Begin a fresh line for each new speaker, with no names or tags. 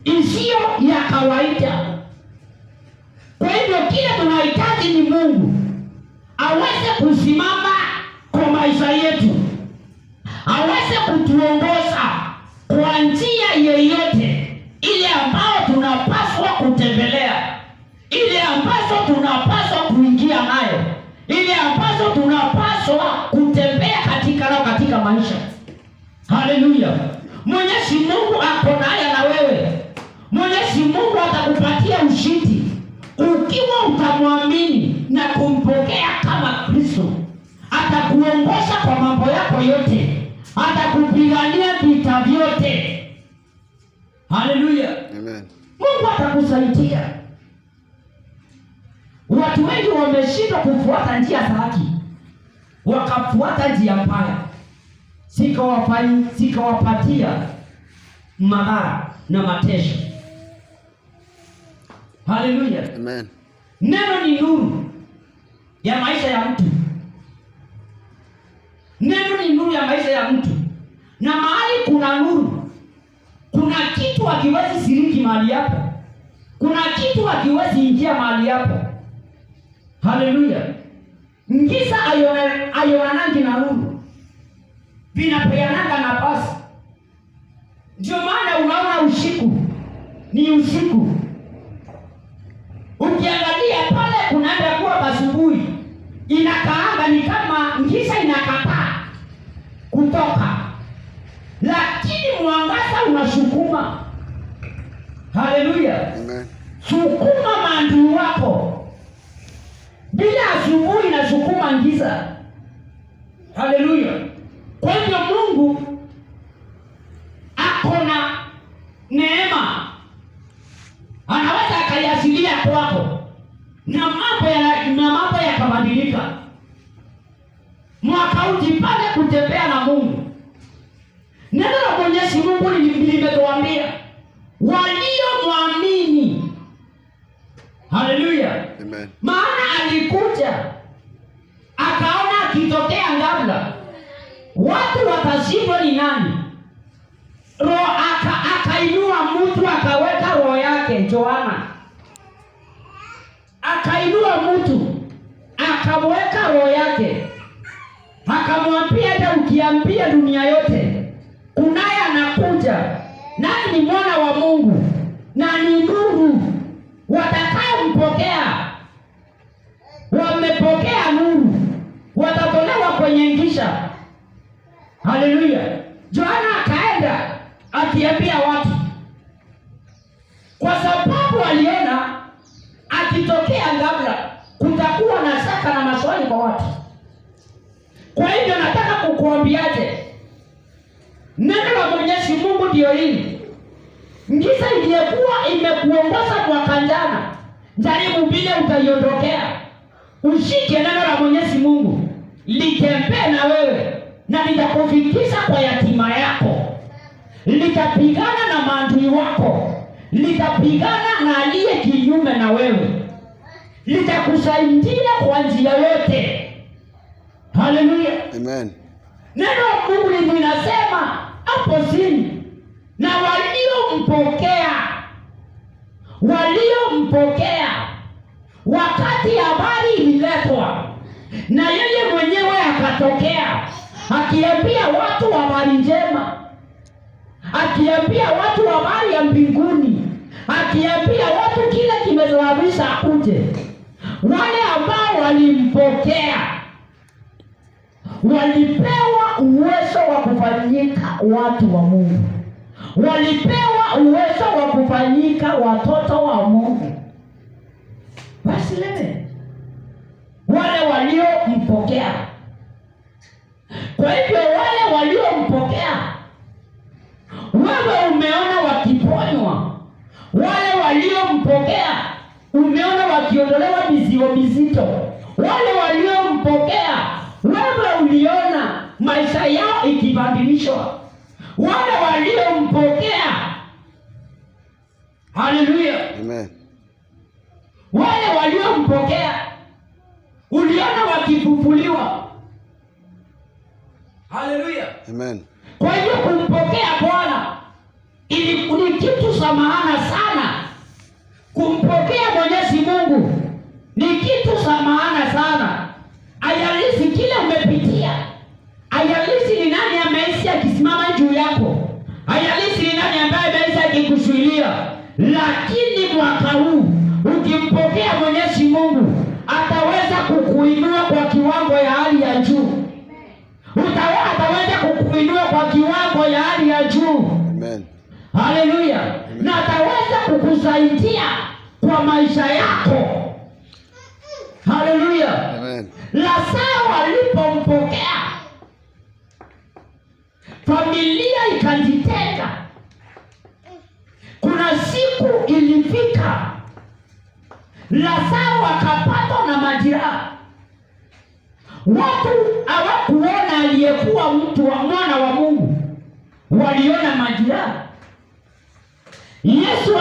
isiyo ya kawaida. Kwa hivyo kile tunahitaji ni Mungu aweze kusimama kwa maisha yetu, aweze kutuongoza kwa njia yeyote ile ambayo tunapaswa kutembelea, ile ambazo tunapaswa kuingia nayo, ile ambazo tunapaswa kutembea katika maisha. Haleluya! Mwenyezi Mungu ako naye na wewe. Mwenyezi Mungu atakupatia ushindi ukiwa utamwamini na kumpokea kama Kristo. Atakuongoza kwa mambo yako yote, atakupigania vita vyote. Haleluya!
Amen.
Mungu atakusaidia. Watu wengi wameshindwa kufuata njia za haki, wakafuata njia mbaya, zikawapatia madhara na mateso. Haleluya.
Amen.
Neno ni nuru ya maisha ya mtu. Neno ni nuru ya maisha ya mtu. Na mahali kuna nuru, kuna kitu hakiwezi siriki mahali hapo. Kuna kitu hakiwezi ingia mahali hapo. Haleluya. Giza ayonanangi na nuru, vinapeananga nafasi. Ndio maana unaona usiku ni usiku. Ukiangalia pale kunaenda kuwa asubuhi, inakaanga ni kama giza inakataa kutoka, lakini mwangaza unasukuma. Haleluya.
Amen.
Sukuma maadui wako. Bila asubuhi na sukuma giza. Haleluya. Kwa hivyo Mungu akona neema, anaweza akayasilia kwako na mambo yakabadilika. Mwaka ujipale kutembea na Mungu. Neno la Mwenyezi Mungu limetuambia waliomwamini. Haleluya.
Amen.
Maana alikuja akaona akitokea ghafla, watu watashindwa ni nani. Roho akainua mtu akaweka roho yake. Yohana akainua mtu akamweka roho yake, akamwambia hata ukiambia dunia yote kunaye anakuja, naye ni mwana wa Mungu na ni nuru, watakaompokea wamepokea nuru, watatolewa kwenye giza. Haleluya. Yohana akaenda akiambia watu, kwa sababu aliona akitokea ghafla kutakuwa na shaka na maswali kwa watu. Kwa hivyo nataka kukuambiaje, neno la Mwenyezi Mungu ndio hili. Giza iliyokuwa imekuongoza mwaka jana, jaribu bila utaiondokea. Ushike neno la Mwenyezi Mungu, litembee na wewe na litakufikisha kwa yatima yako. Litapigana na maadui wako, litapigana na aliye kinyume na wewe, litakusaidia kwa njia yote. Haleluya.
Amen.
Neno la Mungu linasema hapo chini, na waliompokea wakati habari ililetwa, na yeye mwenyewe akatokea akiambia watu habari njema, akiambia watu habari ya mbinguni, akiambia watu kile kimesababisha akuje. Wale ambao walimpokea walipewa uwezo wa kufanyika watu wa Mungu, walipewa uwezo wa kufanyika watoto wa Mungu. Basi wale waliompokea. Kwa hivyo wale waliompokea, wewe umeona wakiponywa. Wale waliompokea umeona wakiondolewa mizigo mizito. Wale waliompokea, wewe uliona maisha yao ikibadilishwa. Wale waliompokea. Haleluya.
Amen.
Wale waliompokea uliona wakifufuliwa. Haleluya.
Amen.
Kwa hiyo kumpokea Bwana ni kitu cha maana sana. Kumpokea Mwenyezi Mungu ni kitu cha maana sana. Hayalishi kile umepitia, hayalishi ni nani ameishi akisimama juu yako, hayalishi ni nani ambaye ameishi akikushikilia, lakini mwaka huu ukimpokea Mwenyezi Mungu ataweza kukuinua kwa kiwango ya hali ya juu. Ataweza kukuinua kwa kiwango ya hali ya juu.
Amen.
Haleluya. Na ataweza kukusaidia kwa maisha yako. Haleluya.
Amen.
Lazaro alipompokea, familia ikajitenga. Kuna siku ilifika Lazaro akapatwa na majeraha. Watu hawakuona aliyekuwa mtu wa mwana wa Mungu, waliona majeraha. Yesu